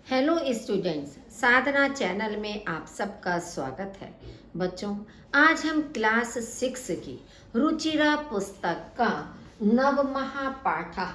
Hello students, साधना channel में आप सबका स्वागत है। बच्चों, आज हम क्लास 6 की रुचिरा पुस्तक का नवमः पाठः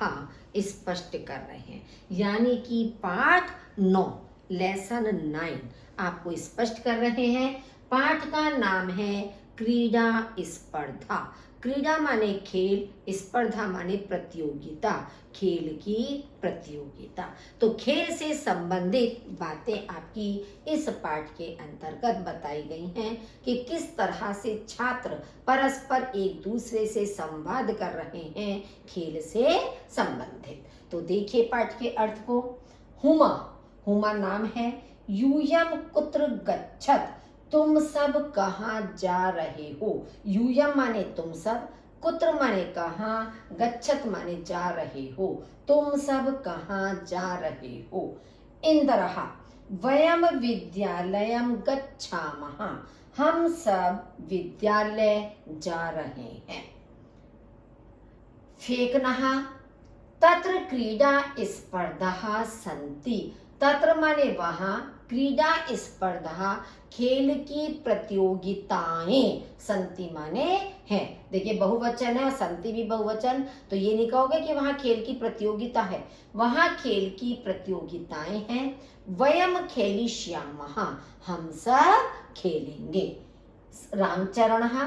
स्पष्ट कर रहे हैं, यानी कि पाठ 9 लेसन 9 आपको स्पष्ट कर रहे हैं। पाठ का नाम है क्रीड़ा स्पर्धा। क्रीड़ा माने खेल, स्पर्धा माने प्रतियोगिता, खेल की प्रतियोगिता। तो खेल से संबंधित बातें आपकी इस पाठ के अंतर्गत बताई गई हैं कि किस तरह से छात्र परस्पर एक दूसरे से संवाद कर रहे हैं खेल से संबंधित। तो देखिए पाठ के अर्थ को। हुमा, हुमा नाम है। यूयम कुत्र गच्छत, तुम सब कहाँ जा रहे हो। यूयम माने तुम सब, कुत्र माने कहाँ, गच्छत माने जा रहे हो, तुम सब कहाँ जा रहे हो। इंद्रः, वयम विद्यालयम गच्छामः, हम सब विद्यालय जा रहे हैं। फेकनः, तत्र क्रीडा स्पर्धा सन्ति, तत्र माने वहां, क्रीडा स्पर्धा खेल की प्रतियोगिताएं, संति माने है। देखिए बहुवचन है और संति भी बहुवचन, तो ये नहीं कहोगे कि वहां खेल की प्रतियोगिता है, वहां खेल की प्रतियोगिताएं हैं। वयम खेलिष्यामः, हम सब खेलेंगे। रामचरणः,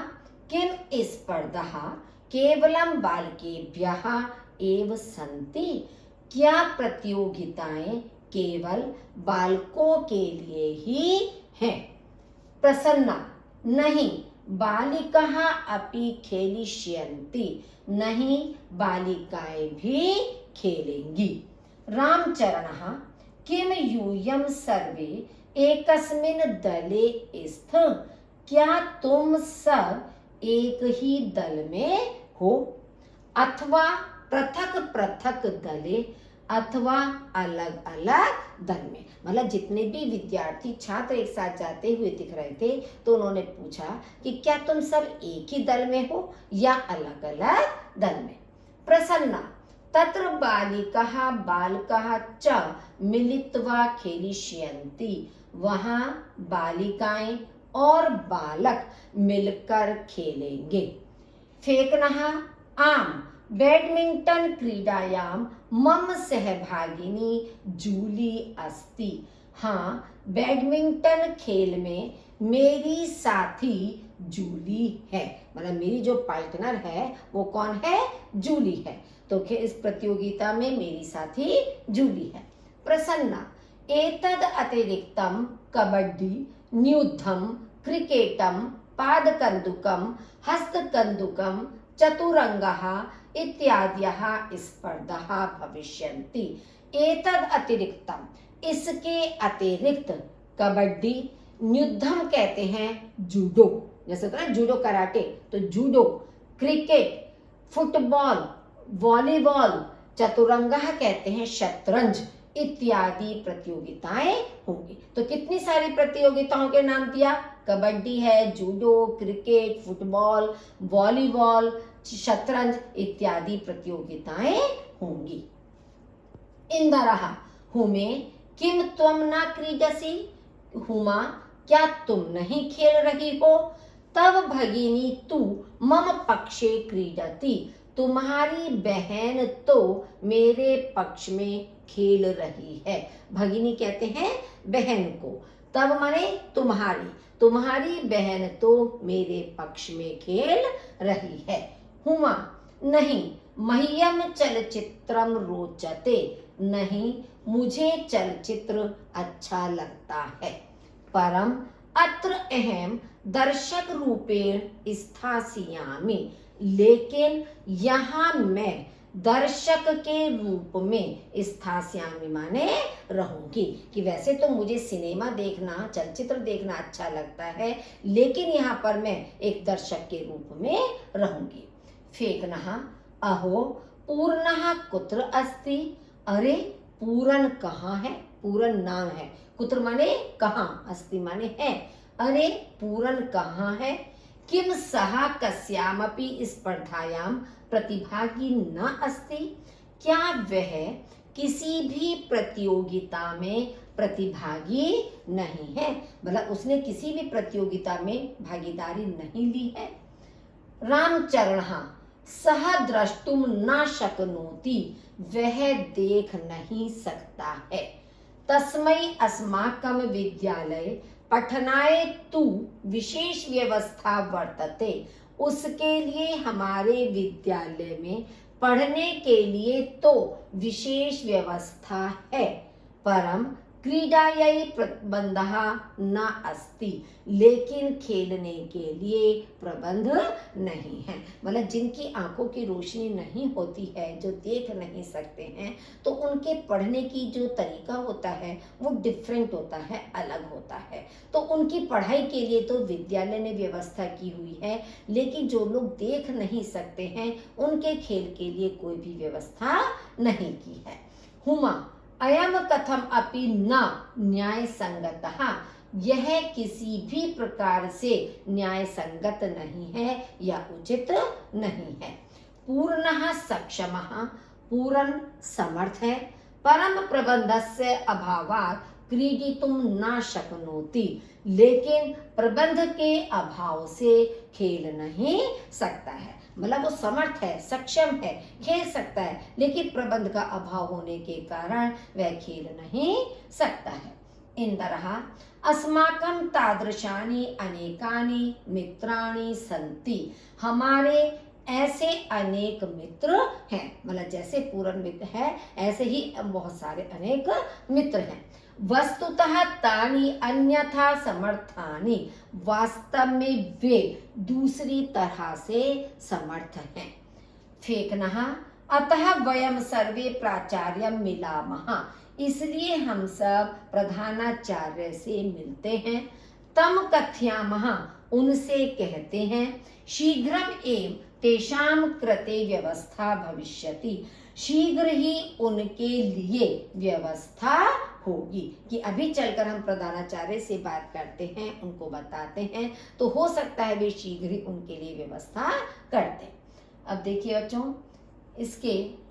किम स्पर्धा केवलम बालकेभ्यः एव सन्ति, क्या प्रतियोगिताएं केवल बालकों के लिए ही हैं। प्रसन्ना, नहीं, बालिकाः अपि खेलिष्यन्ति, नहीं बालिकाएं भी खेलेंगी। रामचरणः, किम यूयम सर्वे एकस्मिन् दले स्तः, क्या तुम सब एक ही दल में हो। अथवा पृथक पृथक दले, अथवा अलग अलग दल में। मतलब जितने भी विद्यार्थी छात्र एक साथ जाते हुए दिख रहे थे, तो उन्होंने पूछा कि क्या तुम सब एक ही दल में हो या अलग अलग दल में। प्रसन्ना, तत्र बालिकाः बालकाः च मिलित्वा खेलिष्यन्ति, वहां बालिकाएं और बालक मिलकर खेलेंगे। फेकनः, आम, बैडमिंटन क्रीडायां मम सहभागिनी जूली अस्ति, हाँ बैडमिंटन खेल में मेरी साथी जूली है। मतलब मेरी जो पार्टनर है वो कौन है, जूली है। तो इस प्रतियोगिता में मेरी साथी जूली है। प्रसन्ना, एतद अतिरिक्तम कबड्डी, न्यूद्धम, क्रिकेटम, पादकन्दुकम, हस्तकन्दुकम, चतुरंगः इत्याद्यः स्पर्धाः भविष्यन्ति। एतद अतिरिक्तम, इसके अतिरिक्त, कबड्डी, न्यूद्धम कहते हैं जूडो, जैसे होता है ना जूडो कराटे, तो judo, cricket, football, volleyball, Chaturanga कहते हैं शतरंज, इत्यादि प्रतियोगिताएं होंगी। तो कितनी सारी प्रतियोगिताओं के नाम दिया, कबड्डी है, जूडो, क्रिकेट, फुटबॉल, वॉलीबॉल, शतरंज इत्यादि प्रतियोगिताएं होंगी। इंदरः, हुमे, किम त्वम न क्रीडसि, हुमा क्या तुम नहीं खेल रही हो। तव भगिनी तु मम पक्षे क्रीडति, तुम्हारी बहन तो मेरे पक्ष में खेल रही है। भगिनी कहते हैं बहन को, तब माने तुम्हारी, तुम्हारी बहन तो मेरे पक्ष में खेल रही है। हुमा, नहीं, मह्यम चलचित्रम रोचते, नहीं मुझे चलचित्र अच्छा लगता है। परम अत्र अहम दर्शक रूपेण स्थास्यामि, लेकिन यहाँ मैं दर्शक के रूप में स्थास्यामि माने रहूंगी, कि वैसे तो मुझे सिनेमा देखना, चलचित्र देखना अच्छा लगता है, लेकिन यहाँ पर मैं एक दर्शक के रूप में रहूंगी। फेकनः, अहो पूर्णः कुत्र अस्ति, अरे पूरन कहाँ है। पूरन नाम है, कुत्र माने कहाँ, अस्ति माने है। अरे पूरन कहाँ है। किम सः कस्यामपि स्पर्धायां प्रतिभागी न अस्ति, क्या वह किसी भी प्रतियोगिता में प्रतिभागी नहीं है, मतलब उसने किसी भी प्रतियोगिता में भागीदारी नहीं ली है। रामचरणः सह द्रष्टुम न शक्नोति, वह देख नहीं सकता है। तस्मै अस्माकं विद्यालये पठनाय तु विशेष व्यवस्था वर्तते, उसके लिए हमारे विद्यालय में पढ़ने के लिए तो विशेष व्यवस्था है। परम क्रीडायै प्रबंधः न अस्ति, लेकिन खेलने के लिए प्रबंध नहीं है। मतलब जिनकी आंखों की रोशनी नहीं होती है, जो देख नहीं सकते हैं, तो उनके पढ़ने की जो तरीका होता है वो डिफरेंट होता है, अलग होता है। तो उनकी पढ़ाई के लिए तो विद्यालय ने व्यवस्था की हुई है, लेकिन जो लोग देख नहीं सकते हैं उनके खेल के लिए कोई भी व्यवस्था नहीं की है। हुमा अयम कथम अपि न न्याय संगतः, यह किसी भी प्रकार से न्याय संगत नहीं है या उचित नहीं है। पूर्णः सक्षमः, पूर्ण समर्थ है। परम प्रबंधस्य अभावात् क्रीडितुं न शक्नोति, लेकिन प्रबंध के अभाव से खेल नहीं सकता है। मतलब वो समर्थ है, सक्षम है, खेल सकता है, लेकिन प्रबंध का अभाव होने के कारण वह खेल नहीं सकता है। इंद्रः अस्माकं तादृशानि अनेकानि मित्राणि सन्ति, हमारे ऐसे अनेक मित्र हैं। मतलब जैसे पूर्ण मित्र है, ऐसे ही बहुत सारे अनेक मित्र हैं। वस्तुतः तानि अन्यथा समर्थानि, वास्तव में वे दूसरी तरह से समर्थ हैं। फेकनः अतः वयं सर्वे प्राचार्यं मिलामः, इसलिए हम सब प्रधानाचार्य से मिलते हैं। तम कथयामः, उनसे कहते हैं। शीघ्रम एव तेषां कृते व्यवस्था भविष्यति, शीघ्र ही उनके लिए व्यवस्था होगी। कि अभी चलकर हम प्रधानाचार्य से बात करते हैं, उनको बताते हैं, तो हो सकता है वे शीघ्र ही उनके लिए व्यवस्था करते हैं। अब देखिए बच्चों, इसके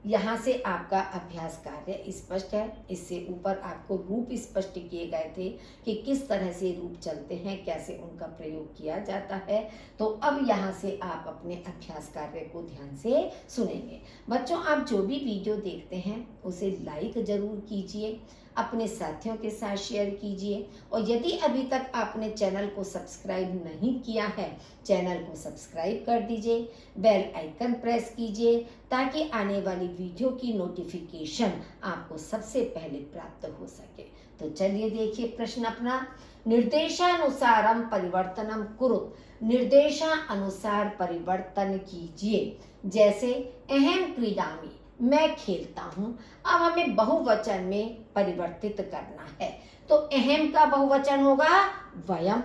यहाँ से आपका अभ्यास कार्य स्पष्ट है। इससे ऊपर आपको रूप स्पष्ट किए गए थे कि किस तरह से रूप चलते हैं, कैसे उनका प्रयोग किया जाता है। तो अब यहाँ से आप अपने अभ्यास कार्य को ध्यान से सुनेंगे। बच्चों, आप जो भी वीडियो देखते हैं उसे लाइक जरूर कीजिए, अपने साथियों के साथ शेयर कीजिए, और यदि अभी तक आपने चैनल को सब्सक्राइब नहीं किया है, चैनल को सब्सक्राइब कर दीजिए, बेल आइकन प्रेस कीजिए, ताकि आने वाली वीडियो की नोटिफिकेशन आपको सबसे पहले प्राप्त हो सके। तो चलिए देखिए प्रश्न अपना। निर्देशानुसारम परिवर्तनम कुरुत, निर्देशानुसार परिवर्तन कीजिए। जैसे अहम क्रीडामि, मैं खेलता हूँ। अब हमें बहुवचन में परिवर्तित करना है, तो अहम का बहुवचन होगा वयम,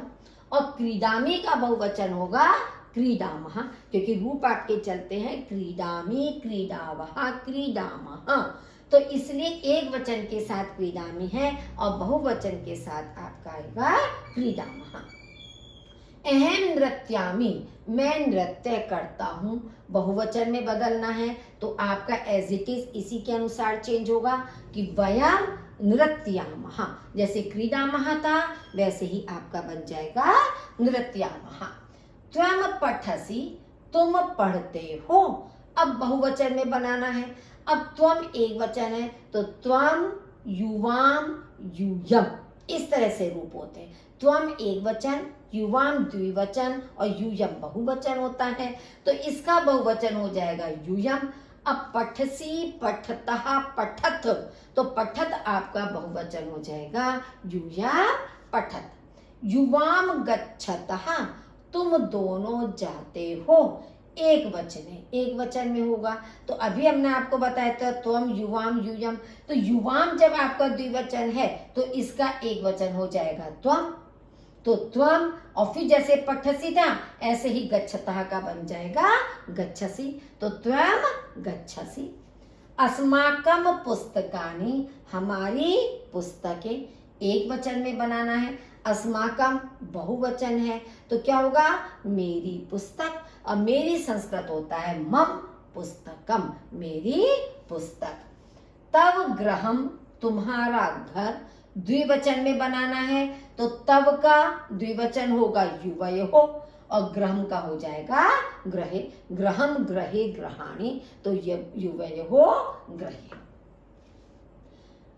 और क्रीडामि का बहुवचन होगा क्रीडामः, क्योंकि रूप आपके चलते हैं क्रीडामि, क्रीडावः, क्रीडामः। तो इसलिए एक वचन के साथ क्रीडामि है और बहुवचन के साथ आपका आएगा क्रीडामः। अहम नृत्यामि, मैं नृत्य करता हूँ। बहुवचन में बदलना है तो आपका एज इट इज इसी के अनुसार चेंज होगा कि वयम नृत्यामः। जैसे क्रीडामः था वैसे ही आपका बन जाएगा नृत्यामः। त्वम पठसि, तुम पढ़ते हो। अब बहुवचन में बनाना है। अब त्वम एक वचन है तो त्वम, युवाम, यूयम, इस तरह से रूप होते हैं। त्वम एक वचन, युवाम द्विवचन और यूयम बहुवचन होता है, तो इसका बहुवचन हो जाएगा यूयम। अब पठसी, पठतः, पठत, तो पठत आपका बहुवचन हो जाएगा यूया पठत। युवाम गच्छतः, तुम दोनों जाते हो। एक वचन है, एक वचन में होगा। तो अभी हमने आपको बताया था त्वम, युवाम, यूयम, तो युवाम जब आपका द्विवचन है तो इसका एक वचन हो जाएगा त्वम। तो त्वम, और फिर जैसे पठसी था ऐसे ही गच्छतः का बन जाएगा गच्छसि, तो त्वम गच्छसि। अस्माकम पुस्तकानि, हमारी पुस्तकें, एक वचन में बनाना है। अस्माकम बहुवचन है तो क्या होगा मेरी पुस्तक, और मेरी संस्कृत होता है मम पुस्तकम, मेरी पुस्तक। तव गृहम तुम्हारा घर द्विवचन में बनाना है तो तव का द्विवचन होगा युवयोः और ग्रहम का हो जाएगा ग्रहे, ग्रहम ग्रहे ग्रहाणि तो युवयोः ग्रहे।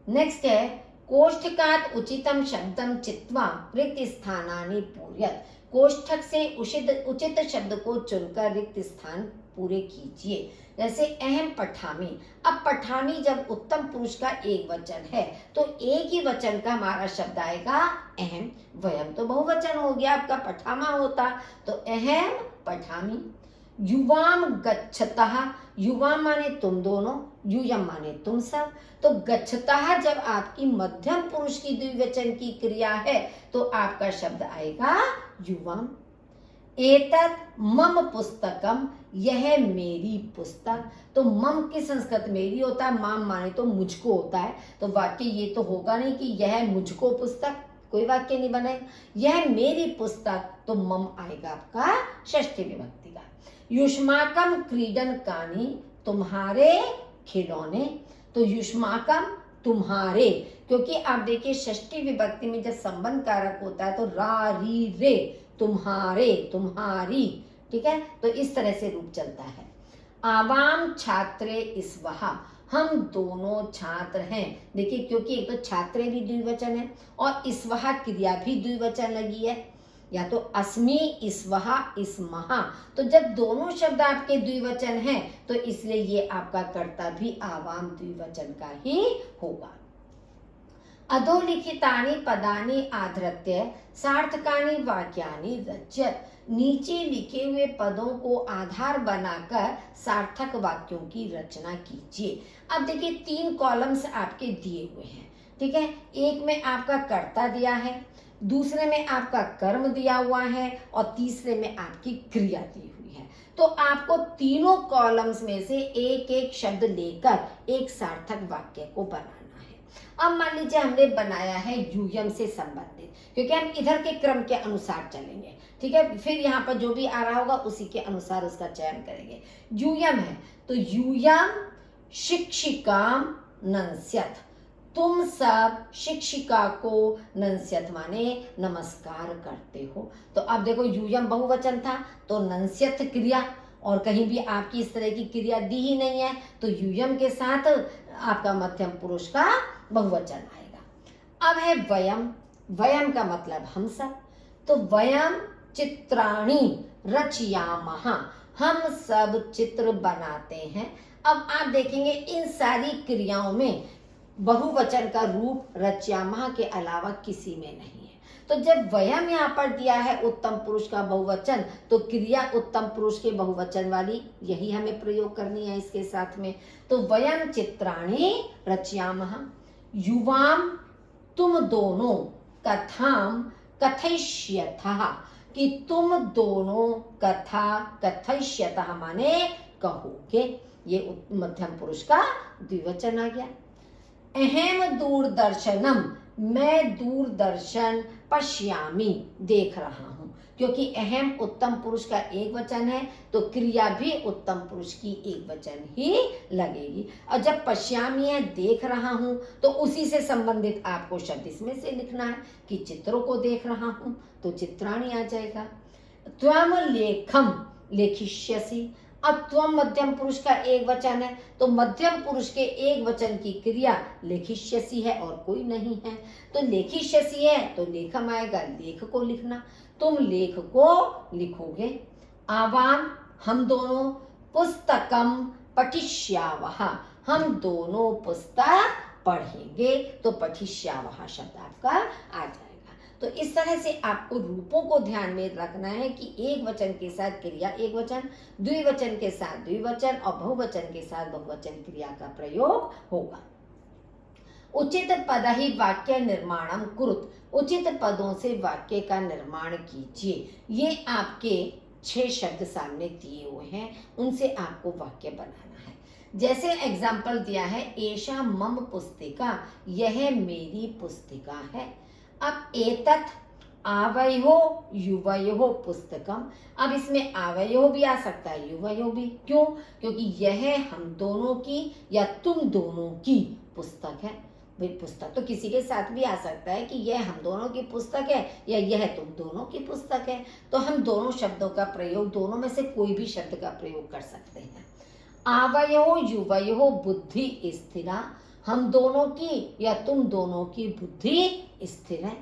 नेक्स्ट है कोष्ठकात् उचितम शब्दम चित्वा रिक्त स्थानानि पूरयत। कोष्ठक से उचित शब्द को चुनकर रिक्त स्थान पूरे कीजिए। जैसे अहम पठामी, अब पठामी जब उत्तम पुरुष का एक वचन है तो एक ही वचन का हमारा शब्द आएगा अहम। वयम तो बहुवचन हो गया, आपका पठामा होता तो अहम पठामी। युवाम गच्छतः, युवाम माने तुम दोनों, यूयम माने तुम सब, तो गच्छतः जब आपकी मध्यम पुरुष की द्विवचन की क्रिया है तो आपका शब्द आएगा युवाम। एतत् मम पुस्तकम, यह मेरी पुस्तक, तो मम की संस्कृत मेरी होता है, माम माने तो मुझको होता है, तो वाक्य ये तो होगा नहीं कि यह मुझको पुस्तक, कोई वाक्य नहीं बनेगा। यह मेरी पुस्तक तो मम आएगा आपका षष्ठी विभक्ति का। युष्माकम क्रीडन कानी, तुम्हारे खिलौने, तो युष्माकम तुम्हारे, क्योंकि आप देखिए षष्ठी विभक्ति में जब संबंध कारक होता है तो रा री रे, तुम्हारे तुम्हारी, ठीक है, तो इस तरह से रूप चलता है। आवाम छात्रे इस्वहा, हम दोनों छात्र हैं। देखिए क्योंकि एक तो छात्रे भी द्विवचन है और इस्वहा क्रिया भी द्विवचन लगी है, या तो अस्मि इस्वहा इस्महा, तो जब दोनों शब्द आपके द्विवचन हैं तो इसलिए ये आपका कर्ता भी आवाम द्विवचन का ही होगा। अधोलिखितानि पदानि आधृत्य सार्थकानि वाक्यानि रचयत, नीचे लिखे हुए पदों को आधार बनाकर सार्थक वाक्यों की रचना कीजिए। अब देखिए 3 कॉलम्स आपके दिए हुए हैं, ठीक है, एक में आपका कर्ता दिया है, दूसरे में आपका कर्म दिया हुआ है और तीसरे में आपकी क्रिया दी हुई है। तो आपको तीनों कॉलम्स में से एक एक शब्द लेकर एक सार्थक वाक्य को बनाना है। अब मान लीजिए हमने बनाया है यूयम से संबंधित, क्योंकि हम इधर के क्रम के अनुसार चलेंगे, ठीक है, फिर यहाँ पर जो भी आ रहा होगा उसी के अनुसार उसका चयन करेंगे। यूयम है तो यूयम शिक्षिकाम नंस्यथ, तुम सब शिक्षिका को नंस्यथ माने नमस्कार करते हो। तो अब देखो यूयम बहुवचन था तो नंस्यथ क्रिया, और कहीं भी आपकी इस तरह की क्रिया दी ही नहीं है तो यूयम के साथ आपका मध्यम पुरुष का बहुवचन आएगा। अब है वयम, वयम का मतलब हम सब, तो वयम चित्राणि रचयामः, हम सब चित्र बनाते हैं। अब आप देखेंगे इन सारी क्रियाओं में बहुवचन का रूप रचयामः के अलावा किसी में नहीं है। तो जब वयम यहाँ पर दिया है उत्तम पुरुष का बहुवचन तो क्रिया उत्तम पुरुष के बहुवचन वाली यही हमें प्रयोग करनी है इसके साथ में। तो वयम चित्राणि रचयामः, युवाम तुम दोनों, कथाम कथयिष्यथः, कि तुम दोनों कथा कथयिष्यथः माने कहोगे, ये मध्यम पुरुष का द्विवचन आ गया। अहम दूरदर्शनम, मैं दूरदर्शन पश्यामि देख रहा हूं, क्योंकि अहम उत्तम पुरुष का एक वचन है तो क्रिया भी उत्तम पुरुष की एक वचन ही लगेगी। और जब पश्यामि है देख रहा हूं तो उसी से संबंधित आपको शब्द इसमें से लिखना है कि चित्रों को देख रहा हूं तो चित्राणि आ जाएगा। त्वम लेखम लेखिष्यसि, अब त्वम मध्यम पुरुष का एक वचन है तो मध्यम पुरुष के एक वचन की क्रिया लेखिष्यसि है और कोई नहीं है, तो लेखिष्यसि है तो लेखम आएगा, लेख को लिखना, तुम लेख को लिखोगे। आवाम हम दोनों, पुस्तकम पठिष्यावः, हम दोनों पुस्तक पढ़ेंगे, तो पठिष्यावः शब्द आपका आ जाएगा। तो इस तरह से आपको रूपों को ध्यान में रखना है कि एक वचन के साथ क्रिया एक वचन, द्विवचन के साथ द्विवचन और बहुवचन के साथ बहुवचन क्रिया का प्रयोग होगा। उचित पद ही वाक्य निर्माणम कुरुत, उचित पदों से वाक्य का निर्माण कीजिए। ये आपके 6 शब्द सामने दिए हुए हैं, उनसे आपको वाक्य बनाना है। जैसे एग्जाम्पल दिया है एषा मम पुस्तिका, यह मेरी पुस्तिका है। अब एतत् आवयो युवयो पुस्तकम, अब इसमें आवयो भी आ सकता है युवयो भी, क्यों? क्योंकि यह हम दोनों की या तुम दोनों की पुस्तक है। भाई पुस्तक तो किसी के साथ भी आ सकता है कि यह हम दोनों की पुस्तक है या यह तुम दोनों की पुस्तक है, तो हम दोनों शब्दों का प्रयोग, दोनों में से कोई भी शब्द का प्रयोग कर सकते हैं। आवयो युवयो बुद्धि स्थिरा, हम दोनों की या तुम दोनों की बुद्धि स्थिर है।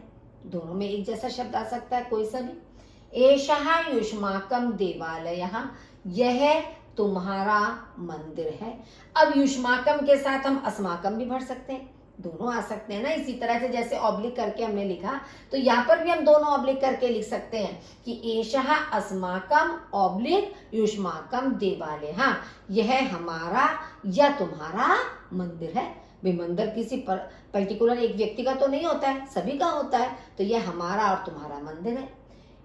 दोनों में एक जैसा शब्द आ सकता है, कोई सा भी। एषः युष्माकं देवालयः, यह तुम्हारा मंदिर है। अब युष्माकम के साथ हम अस्माकम भी भर सकते हैं, दोनों आ सकते हैं ना। इसी तरह से जैसे ऑब्लिक करके हमने लिखा, तो यहाँ पर भी हम दोनों ऑब्लिक करके लिख सकते हैं कि एषः अस्माकम ऑब्लिक युष्माकम देवालयः, यह हमारा या तुम्हारा मंदिर है। भाई मंदिर किसी पर्टिकुलर एक व्यक्ति का तो नहीं होता है, सभी का होता है, तो यह हमारा और तुम्हारा मंदिर है।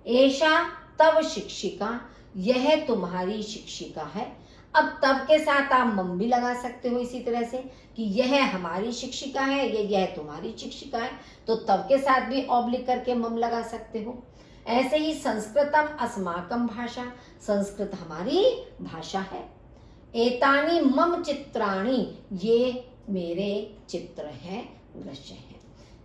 एषा तव शिक्षिका, यह तुम्हारी शिक्षिका है। अब तब के साथ आप मम भी लगा सकते हो इसी तरह से कि यह हमारी शिक्षिका है, यह तुम्हारी शिक्षिका है, तो तब के साथ भी ऑब्लिक करके मम लगा सकते हो। ऐसे ही संस्कृतम अस्माकम भाषा, संस्कृत हमारी भाषा है। एतानि मम चित्राणि, ये मेरे चित्र हैं, दृश्य हैं।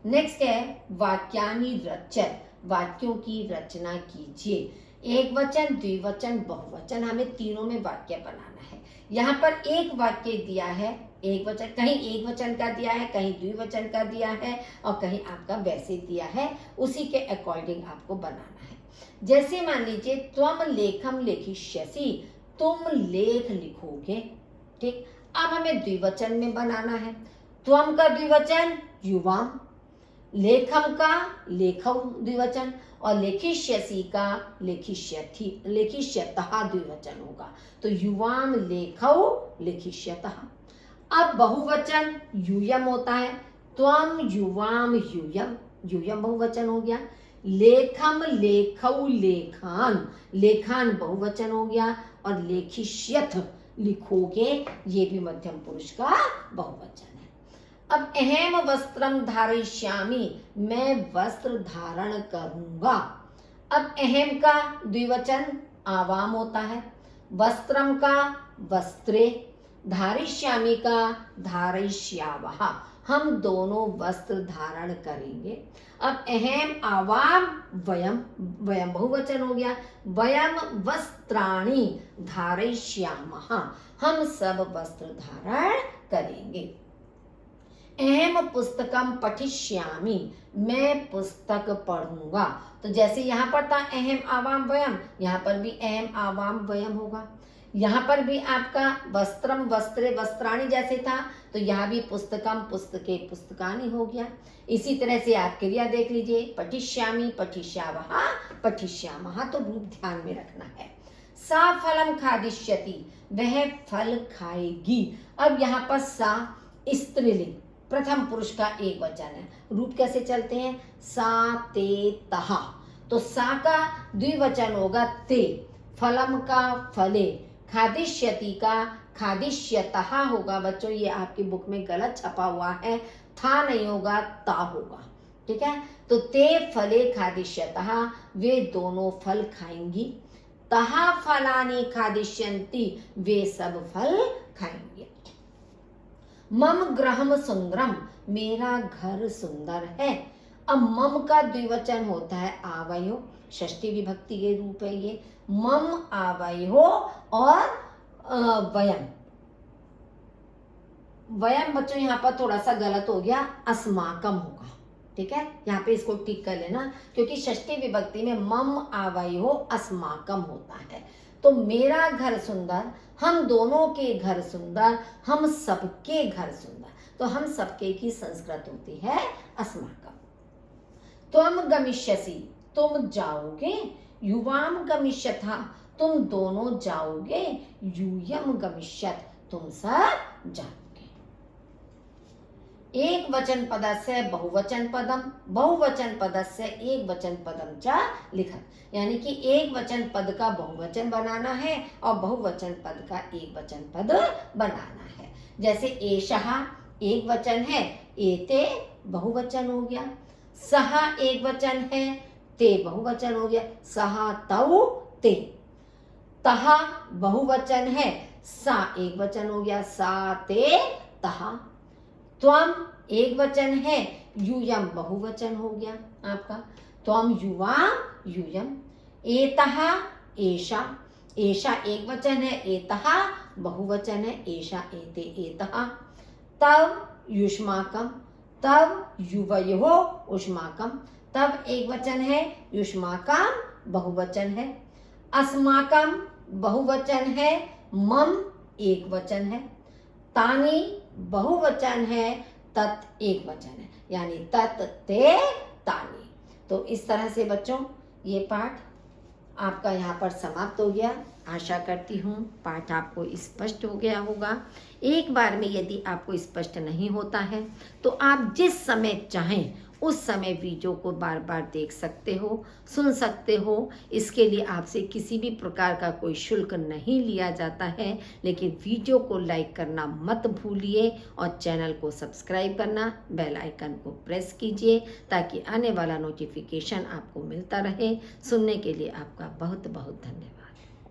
नेक्स्ट है वाक्यानि रचत, वाक्यों की रचना कीजिए। एक वचन, द्विवचन, बहुवचन, हमें तीनों में वाक्य बनाना है। यहाँ पर एक वाक्य दिया है, एक वचन, कहीं एक वचन का दिया है, कहीं द्विवचन का दिया है, और कहीं आपका वैसे दिया है, उसी के अकॉर्डिंग आपको बनाना है। जैसे मान लीजिए त्वम लेखम लेखिष्यसि, तुम लेख लिखोगे, ठीक। अब हमें द्विवचन में बनाना है। त्वम का द्विवचन युवाम, लेखम का लेखौ द्विवचन, और लेखिष्यसि का लेखिष्यथि, लेखिष्यतः द्विवचन होगा, तो युवाम लेखौ लेखिष्यतः। अब बहुवचन यूयम होता है, त्वम युवाम यूयम, यूयम बहुवचन हो गया। लेखम लेखौ लेखान, लेखान बहुवचन हो गया, और लेखिष्यथ लिखोगे, ये भी मध्यम पुरुष का बहुवचन है। अब अहम वस्त्रम धारयिष्यामि, मैं वस्त्र धारण करूंगा। अब अहम का द्विवचन आवाम होता है, वस्त्रम का वस्त्रे, धारयिष्यामि का धारयिष्यावः, हम दोनों वस्त्र धारण करेंगे। अब अहम आवाम वयम, वयम बहुवचन हो गया, वयम वस्त्राणि धारयिष्यामः, हम सब वस्त्र धारण करेंगे। अहम पुस्तकम पठिष्यामि, मैं पुस्तक पढ़ूंगा। तो जैसे यहाँ पर था अहम आवाम वयम, यहाँ पर भी अहम आवाम वयम होगा। यहाँ पर भी आपका वस्त्रम वस्त्रे वस्त्राणि जैसे था, तो यहाँ भी पुस्तकम पुस्तके पुस्तकानि हो गया। इसी तरह से आप क्रिया देख लीजिए, पठिष्यामि पठिष्यावः पठिष्यामः, तो रूप ध्यान में रखना है। सा फलम खादिष्यति, वह फल खाएगी। अब यहाँ पर सा स्त्रीलिंग, प्रथम पुरुष का एक वचन है, रूप कैसे चलते हैं, सा ते तहा, तो सा का द्विवचन होगा ते, फलम का फले, खादिष्यति का खादिष्यतः होगा। बच्चों ये आपकी बुक में गलत छपा हुआ है, था नहीं होगा, ता होगा, ठीक है। तो ते फले खादिष्यतः, वे दोनों फल खाएंगी। तहा फलानि खादिष्यन्ति, वे सब फल खाएंगे। मम गृहम सुंदरम, मेरा घर सुंदर है। अब मम का द्विवचन होता है आवयो, षष्ठी विभक्ति के रूप है ये, मम आवयो और वयम। वयम बच्चों यहाँ पर थोड़ा सा गलत हो गया, अस्माकम होगा, ठीक है। यहाँ पे इसको ठीक कर लेना, क्योंकि षष्ठी विभक्ति में मम आवयो अस्माकम होता है। तो मेरा घर सुंदर, हम दोनों के घर सुंदर, हम सबके घर सुंदर, तो हम सबके की संस्कृत होती है अस्माकम। त्वम गमिष्यसि, तुम जाओगे। युवाम गमिष्यथा, तुम दोनों जाओगे। यूयम गमिष्यत, तुम सब जाओगे। एक वचन पदस्य बहुवचन पदम, बहुवचन पदस्य एक वचन पदम च लिखत, यानी कि एक वचन पद का बहुवचन बनाना है और बहुवचन पद का एक वचन पद बनाना है। जैसे एषः एक वचन है, एते बहुवचन हो गया। सः एक वचन है, ते बहुवचन हो गया। सः तौ ते। तः बहुवचन है, सा एक वचन हो गया, सा ते तः। त्वम एक वचन है, यूयम बहुवचन हो गया आपका। त्वम युवाम यूयम, एतः एषा, एषा एक वचन है, एतः बहुवचन है, एषा एते एतः। तव युष्माकम, तव युवयोः उष्माकम, तव एक वचन है, युष्माकम बहुवचन है। अस्माकम बहुवचन है, मम एक वचन है। तानि बहुवचन है, तत् एक वचन है, यानी तत् ते तानि। तो इस तरह से बच्चों ये पाठ आपका यहाँ पर समाप्त हो गया। आशा करती हूँ पाठ आपको स्पष्ट हो गया होगा। एक बार में यदि आपको स्पष्ट नहीं होता है तो आप जिस समय चाहें उस समय वीडियो को बार बार देख सकते हो, सुन सकते हो। इसके लिए आपसे किसी भी प्रकार का कोई शुल्क नहीं लिया जाता है, लेकिन वीडियो को लाइक करना मत भूलिए और चैनल को सब्सक्राइब करना, बेल आइकन को प्रेस कीजिए ताकि आने वाला नोटिफिकेशन आपको मिलता रहे। सुनने के लिए आपका बहुत बहुत धन्यवाद।